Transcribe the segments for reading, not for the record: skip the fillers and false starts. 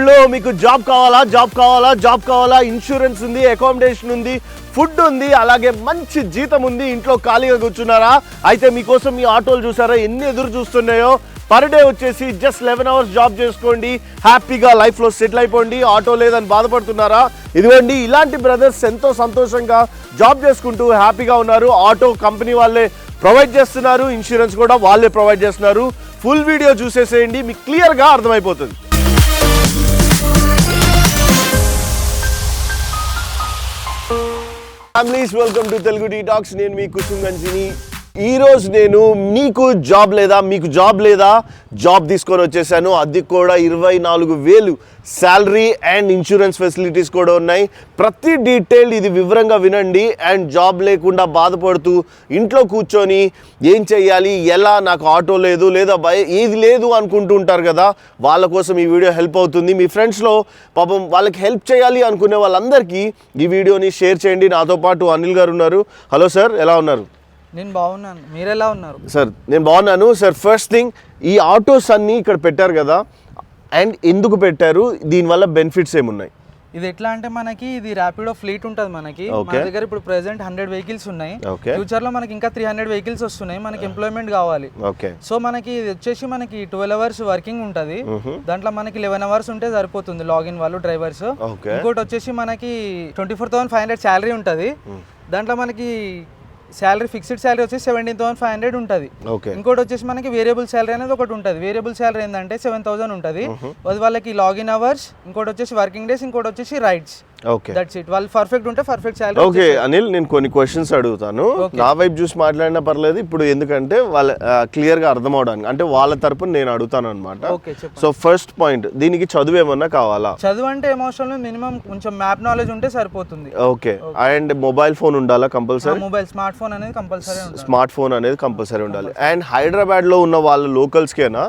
Hello, మీకు job కావాలా, insurance ఉంది, అకామిడేషన్ ఉంది, ఫుడ్ ఉంది, అలాగే మంచి జీతం ఉంది, ఇంట్లో ఖాళీగా కూర్చున్నారా? అయితే మీకోసం ఈ ఆటోలు చూసారా ఎన్ని ఎదురు చూస్తున్నాయో. పర్ డే వచ్చేసి జస్ట్ 11 hours జాబ్ చేసుకోండి, హ్యాపీగా లైఫ్లో సెటిల్ అయిపోండి. ఆటో లేదని బాధపడుతున్నారా? ఇదిగోండి, ఇలాంటి బ్రదర్స్ ఎంతో సంతోషంగా జాబ్ చేసుకుంటూ హ్యాపీగా ఉన్నారు. ఆటో కంపెనీ వాళ్ళే ప్రొవైడ్ చేస్తున్నారు, ఇన్సూరెన్స్ కూడా వాళ్ళే ప్రొవైడ్ చేస్తున్నారు. ఫుల్ వీడియో చూసేసేయండి, మీకు క్లియర్గా అర్థమైపోతుంది. Families, welcome to Telugu tea talks. నేను మీ కుసుమ్ గంజిని. ఈరోజు నేను మీకు జాబ్ లేదా జాబ్ తీసుకొని వచ్చేసాను. అది కూడా 24,000 శాలరీ అండ్ ఇన్సూరెన్స్ ఫెసిలిటీస్ కూడా ఉన్నాయి. ప్రతి డీటెయిల్ ఇది వివరంగా వినండి. అండ్ జాబ్ లేకుండా బాధపడుతూ ఇంట్లో కూర్చొని ఏం చెయ్యాలి, ఎలా, నాకు ఆటో లేదు లేదా ఏది లేదు అనుకుంటూ ఉంటారు కదా, వాళ్ళ కోసం ఈ వీడియో హెల్ప్ అవుతుంది. మీ ఫ్రెండ్స్లో పాపం వాళ్ళకి హెల్ప్ చేయాలి అనుకునే వాళ్ళందరికీ ఈ వీడియోని షేర్ చేయండి. నాతో పాటు అనిల్ గారు ఉన్నారు. హలో సార్, ఎలా ఉన్నారు? నేను బాగున్నాను, మీరు ఎలా ఉన్నారు? సార్ నేను బాగున్నాను. సార్ ఫస్ట్ థింగ్, ఈ ఆటోస్ అన్నీ ఇక్కడ పెట్టారు కదా, అండ్ ఎందుకు పెట్టారు, దీనివల్ల బెనిఫిట్స్ ఏమున్నాయి? ఇది ఎట్లా అంటే మనకి ఇది ర్యాపిడో ఫ్లీట్ ఉంటుంది మనకి. మన దగ్గర ఇప్పుడు ప్రెసెంట్ 100 వెహికల్స్ ఉన్నాయి. ఫ్యూచర్ లో మనకి ఇంకా 300 వెహికల్స్ వస్తున్నాయి. మనకి ఎంప్లాయ్మెంట్ కావాలి. సో మనకి ఇది వచ్చేసి మనకి 12 hours వర్కింగ్ ఉంటుంది. దాంట్లో మనకి 11 hours ఉంటే సరిపోతుంది లాగిన్ వాళ్ళు డ్రైవర్స్. ఇంకోటి వచ్చేసి మనకి 24,500 శాలరీ ఉంటుంది. దాంట్లో మనకి శాలరీ ఫిక్స్డ్ శాలరీ వచ్చేసి 17,500 ఉంటుంది. ఇంకోటి వచ్చేసి మనకి వేరియబుల్ శాలరీ అనేది ఒకటి ఉంటుంది. వేరియబుల్ శాలరీ ఏంటంటే 7,000 ఉంటుంది. అది వాళ్ళకి లాగిన్ అవర్స్, ఇంకోటి వచ్చేసి వర్కింగ్ డేస్, ఇంకోటి వచ్చేసి రైడ్స్. That's it. వాళ్ళు పర్ఫెక్ట్ ఉంటే పర్ఫెక్ట్ శాలరీ. ఓకే అనిల్, నేను కొన్ని క్వశ్చన్స్ అడుగుతాను. నా వైపు చూసి మాట్లాడినా పర్లేదు ఇప్పుడు, ఎందుకంటే వాళ్ళ క్లియర్ గా అర్థం అవడానికి, అంటే వాళ్ళ తరపున నేను అడుగుతాను అనమాట. సో ఫస్ట్ పాయింట్, దీనికి చదువు ఏమన్నా కావాలా? చదువు అంటే ఎమోషనల్ మినిమం కొంచెం మ్యాప్ నాలెడ్జ్ ఉంటే సరిపోతుంది. ఓకే. అండ్ మొబైల్ ఫోన్ ఉండాలా కంపల్సరీ? మొబైల్ స్మార్ట్ ఫోన్ అనేది కంపల్సరీ ఉండాలి. అండ్ హైదరాబాద్ లో ఉన్న వాళ్ళ లోకల్స్ కేనా,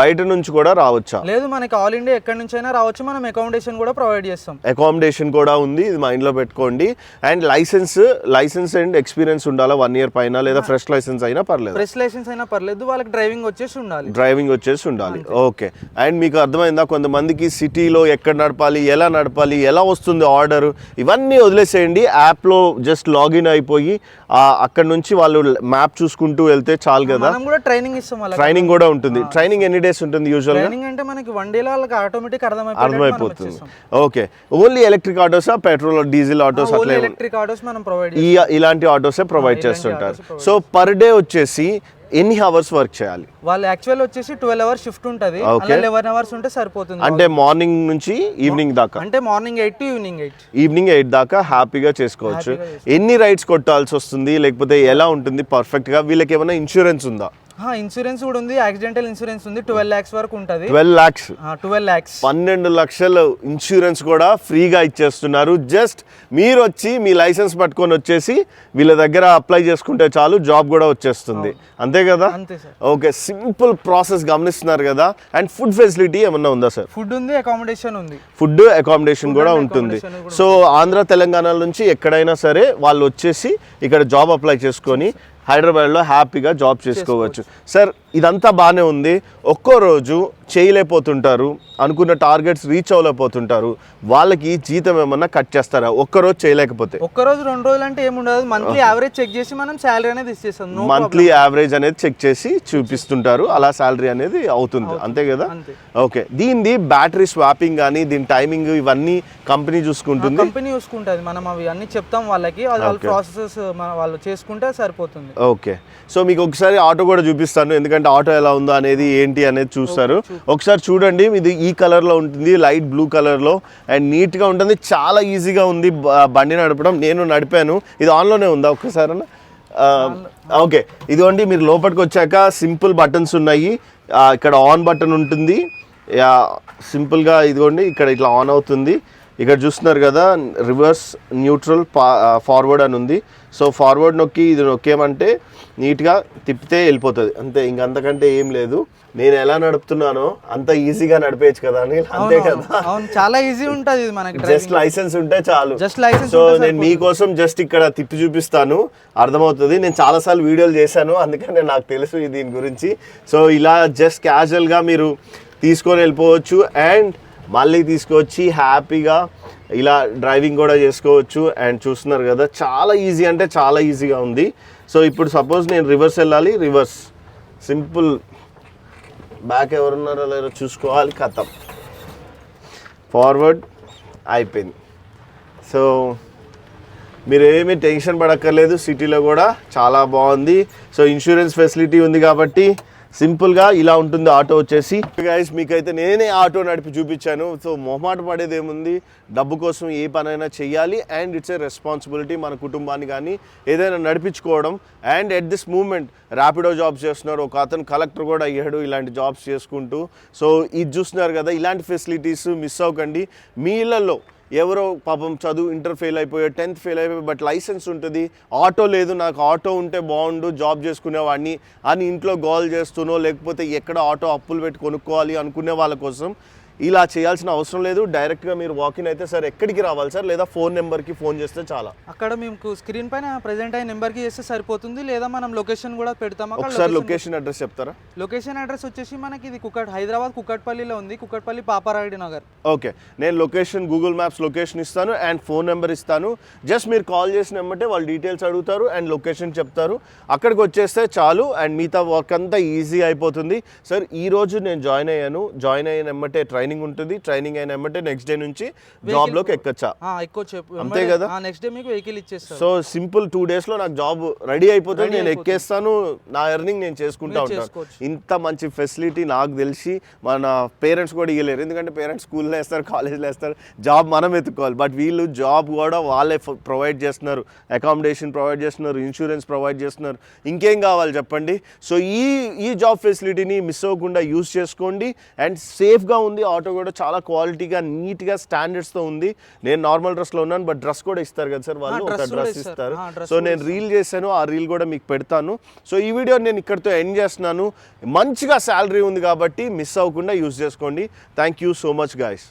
బయట నుంచి కూడా రావచ్చా? లేదు, మనకి ఆల్ ఇండియా ఎక్కడి నుంచి అయినా రావచ్చు. మనం అకామిడేషన్ కూడా ప్రొవైడ్ చేస్తాం. అకామిడేషన్ కూడా ఉంది, ఇది మైండ్ లో పెట్టుకోండి. అండ్ లైసెన్స్ అండ్ ఎక్స్పీరియన్స్ ఉండాలా 1 year పైన, లేదా ఫ్రెష్ లైసెన్స్ అయినా పర్లేదు? ఫ్రెష్ లైసెన్స్ అయినా పర్లేదు, వాళ్ళకి డ్రైవింగ్ వచ్చేసి ఉండాలి. ఓకే. అండ్ మీకు అర్థమైందా, కొంతమందికి సిటీలో ఎక్కడ నడపాలి, ఎలా వస్తుంది ఆర్డర్, ఇవన్నీ వదిలేసేయండి. యాప్లో జస్ట్ లాగిన్ అయిపోయి అక్కడ నుంచి వాళ్ళు మ్యాప్ చూసుకుంటూ వెళ్తే చాలు కదా. ట్రైనింగ్ కూడా ఉంటుంది. ట్రైనింగ్ ఎన్ని డేస్ ఉంటుంది యూజువల్ గా? అంటే మనకి 1 day లో వాళ్ళకి ఆటోమేటిక్ అర్థమైపోతుంది. ఓకే. ఓన్లీ ఎలక్ట్రిక్ ఆటోసా, పెట్రోల్ డీజిల్ ఆటోస్ అట్లా? ఎలక్ట్రిక్ ఆటోస్ మనం ప్రొవైడ్ ఇలాంటి ఆటోసే ప్రొవైడ్ చేస్తుంటారు. సో పర్ డే వచ్చేసి ఎన్ని అవర్స్ వర్క్ చేయాలి? వాళ్ళు యాక్చువల్ వచ్చేసి 12 hours షిఫ్ట్ ఉంటుంది. 11 hours ఉంటే సరిపోతుంది. అంటే మార్నింగ్ నుంచి ఈవినింగ్ దాకా? అంటే మార్నింగ్ 8 to ఈవినింగ్ 8 దాకా హ్యాపీగా చేసుకోవచ్చు. ఎన్ని రైడ్స్ కొట్టాల్సి వస్తుంది, లేకపోతే ఎలా ఉంటుంది పర్ఫెక్ట్ గా? వీళ్ళకి ఏమైనా ఇన్సూరెన్స్ ఉందా? ఇన్సూరెన్స్ కూడా ఉంది, యాక్సిడెంటల్ ఇన్సూరెన్స్ ఉంది. 12 lakhs వరకు ఉంటుంది. 12 lakhs 12 లక్షలు ఇన్సూరెన్స్ కూడా ఫ్రీగా ఇచ్చేస్తున్నారు. జస్ట్ మీరు వచ్చి మీ లైసెన్స్ పట్టుకొని వచ్చేసి వీళ్ళ దగ్గర అప్లై చేసుకుంటే చాలు, జాబ్ కూడా వచ్చేస్తుంది. అంతే కదా? ఓకే. సింపుల్ ప్రాసెస్ గమనిస్తున్నారు కదా. అండ్ ఫుడ్ ఫెసిలిటీ ఏమన్నా ఉందా సార్? ఫుడ్ ఉంది, అకామిడేషన్ ఉంది. ఫుడ్ అకామిడేషన్ కూడా ఉంటుంది. సో ఆంధ్ర తెలంగాణ నుంచి ఎక్కడైనా సరే వాళ్ళు వచ్చేసి ఇక్కడ జాబ్ అప్లై చేసుకొని హైదరాబాద్లో హ్యాపీగా జాబ్ చేసుకోవచ్చు. సార్ ఇదంతా బాగానే ఉంది. ఒక్కో రోజు చేయలేకపోతుంటారు, అనుకున్న టార్గెట్స్ రీచ్ అవ్వలేకపోతుంటారు, వాళ్ళకి జీతం ఏమన్నా కట్ చేస్తారా ఒక్కరోజు చేయలేకపోతే? ఒక్కరోజు 2 రోజులు అంటే ఏముండదు. మంత్లీ యావరేజ్ చెక్ చేసి మనం శాలరీ అనేది ఇచ్చేస్తాం. మంత్లీ యావరేజ్ అనేది చెక్ చేసి చూపిస్తుంటారు, అలా శాలరీ అనేది అవుతుంది. అంతే కదా? ఓకే. దీనిది బ్యాటరీ స్వాపింగ్ కానీ దీని టైమింగ్ ఇవన్నీ కంపెనీ చూసుకుంటుంది? కంపెనీ చూసుకుంటుంది. మనం అవి అన్ని చెప్తాం వాళ్ళకి, వాళ్ళ ప్రాసెస్ వాళ్ళు చేసుకుంటే సరిపోతుంది. ఓకే. సో మీకు ఒకసారి ఆటో కూడా చూపిస్తాను, ఎందుకంటే ఆటో ఎలా ఉందో అనేది ఏంటి అనేది చూస్తారు. ఒకసారి చూడండి. ఇది ఈ కలర్ లో ఉంటుంది, లైట్ బ్లూ కలర్ లో, అండ్ నీట్ గా ఉంటుంది. చాలా ఈజీగా ఉంది బండి నడపడం. నేను నడిపాను. ఇది ఆన్లోనే ఉందా ఒక్కసారి? ఓకే. ఇదిగోండి, మీరు లోపలికి వచ్చాక సింపుల్ బటన్స్ ఉన్నాయి. ఇక్కడ ఆన్ బటన్ ఉంటుంది. సింపుల్గా ఇదిగోండి, ఇక్కడ ఇట్లా ఆన్ అవుతుంది. ఇక్కడ చూస్తున్నారు కదా, రివర్స్, న్యూట్రల్, ఫార్వర్డ్ అని ఉంది. సో ఫార్వర్డ్ నొక్కి ఇది నొక్కేమంటే నీట్గా తిప్పితే వెళ్ళిపోతుంది. అంతే, ఇంకంతకంటే ఏం లేదు. నేను ఎలా నడుపుతున్నానో అంత ఈజీగా నడిపేయచ్చు కదా అని. అంతే కదా? చాలా ఈజీ ఉంటుంది మనకి. జస్ట్ లైసెన్స్ ఉంటే చాలు. సో నేను మీకోసం జస్ట్ ఇక్కడ తిప్పి చూపిస్తాను, అర్థమవుతుంది. నేను చాలాసార్లు వీడియోలు చేశాను, అందుకనే నాకు తెలుసు దీని గురించి. సో ఇలా జస్ట్ క్యాజువల్గా మీరు తీసుకొని వెళ్ళిపోవచ్చు. అండ్ మళ్ళీ తీసుకొచ్చి హ్యాపీగా ఇలా డ్రైవింగ్ కూడా చేసుకోవచ్చు. అండ్ చూస్తున్నారు కదా చాలా ఈజీ అంటే చాలా ఈజీగా ఉంది. సో ఇప్పుడు సపోజ్ నేను రివర్స్ వెళ్ళాలి, రివర్స్ సింపుల్, బ్యాక్ ఎవరున్నారో లేదో చూసుకోవాలి, ఖతం, ఫార్వర్డ్ అయిపోయింది. సో మీరు ఏమీ టెన్షన్ పడక్కర్లేదు, సిటీలో కూడా చాలా బాగుంది. సో ఇన్సూరెన్స్ ఫెసిలిటీ ఉంది కాబట్టి సింపుల్గా ఇలా ఉంటుంది ఆటో వచ్చేసి. గైస్ మీకైతే నేనే ఆటో నడిపి చూపించాను. సో మొహమాట పడేది ఏముంది, డబ్బు కోసం ఏ పనైనా చెయ్యాలి. అండ్ ఇట్స్ ఏ రెస్పాన్సిబిలిటీ మన కుటుంబాన్ని కానీ ఏదైనా నడిపించుకోవడం. And at this moment Rapido jobs చేస్తున్నారు, ఒక అతను కలెక్టర్ కూడా అయ్యాడు ఇలాంటి జాబ్స్ చేసుకుంటూ. సో ఇది చూస్తున్నారు కదా, ఇలాంటి ఫెసిలిటీస్ మిస్ అవ్వకండి. మీ ఇళ్ళల్లో ఎవరో పాపం చదువు ఇంటర్ ఫెయిల్ అయిపోయాడు, 10th ఫెయిల్ అయిపోయి, బట్ లైసెన్స్ ఉంటుంది, ఆటో లేదు, నాకు ఆటో ఉంటే బాగుండు జాబ్ చేసుకునేవాడిని అని ఇంట్లో గోల్ చేస్తూనో లేకపోతే ఎక్కడ ఆటో అప్పులు పెట్టి కొనుక్కోవాలి అనుకునే వాళ్ళ కోసం ఇలా చేయాల్సిన అవసరం లేదు. డైరెక్ట్గా మీరు వాకిన్ అయితే సార్ ఎక్కడికి రావాలి సార్, లేదా ఫోన్ నెంబర్కి ఫోన్ చేస్తే చాలా, అక్కడ మీకు స్క్రీన్ పైన ప్రెజెంట్ అయిన నెంబర్కి చేస్తే సరిపోతుంది, లేదా మనం లొకేషన్ కూడా పెడతాం. ఒకసారి లొకేషన్ అడ్రస్ చెప్తారా? లొకేషన్ అడ్రస్ వచ్చేసి మనకి ఇది హైదరాబాద్ కుక్కట్పల్లిలో ఉంది, కుక్కట్పల్లి పాపారాయుడు నగర్. ఓకే, నేను లొకేషన్ గూగుల్ మ్యాప్స్ లొకేషన్ ఇస్తాను అండ్ ఫోన్ నెంబర్ ఇస్తాను. జస్ట్ మీరు కాల్ చేసిన వెంబటే వాళ్ళు డీటెయిల్స్ అడుగుతారు అండ్ లొకేషన్ చెప్తారు, అక్కడికి వచ్చేస్తే చాలు అండ్ మిగతా వర్క్ అంతా ఈజీ అయిపోతుంది. సార్ ఈరోజు నేను జాయిన్ అయిన వెంబటే ట్రైనింగ్ ఉంటుంది, ట్రైనింగ్ అయిన వెంబటే నెక్స్ట్ డే నుంచి జాబ్ లోకి ఎక్కొచ్చా, అంతే కదా? నెక్స్ట్ డే మీకు వెహికల్ ఇచ్చేస్తారు. సో సింపుల్ 2 days లో నాకు జాబ్ రెడీ అయిపోతుంది, నేను ఎక్కేస్తాను, నా ఎర్నింగ్ నేను చేసుకుంటా ఉంటాను. ఇంత మంచి ఫెసిలిటీ నాకు తెలిసి మన పేరెంట్స్ కూడా ఇవ్వలేరు, ఎందుకంటే పేరెంట్స్ స్కూల్లో వేస్తారు, కాలేజ్లో వేస్తారు, జాబ్ మనం ఎత్తుకోవాలి. బట్ వీళ్ళు జాబ్ కూడా వాళ్ళే ప్రొవైడ్ చేస్తున్నారు, అకామిడేషన్ ప్రొవైడ్ చేస్తున్నారు, ఇన్సూరెన్స్ ప్రొవైడ్ చేస్తున్నారు, ఇంకేం కావాలి చెప్పండి. సో ఈ జాబ్ ఫెసిలిటీని మిస్ అవ్వకుండా యూజ్ చేసుకోండి. అండ్ సేఫ్గా ఉంది, ఆటో కూడా చాలా క్వాలిటీగా నీట్గా స్టాండర్డ్స్తో ఉంది. నేను నార్మల్ డ్రెస్లో ఉన్నాను, బట్ డ్రెస్ కూడా ఇస్తారు కదా సార్ వాళ్ళు, ఒక డ్రెస్ ఇస్తారు. సో నేను రీల్ చేశాను, ఆ రీల్ కూడా మీకు పెడతాను. సో ఈ వీడియో నేను ఇక్కడితో ఎండ్ చేస్తున్నాను. మంచిగా శాలరీ ఉంది కాబట్టి మిస్ అవ్వకుండా యూజ్ చేసుకోండి. Thank you so much guys.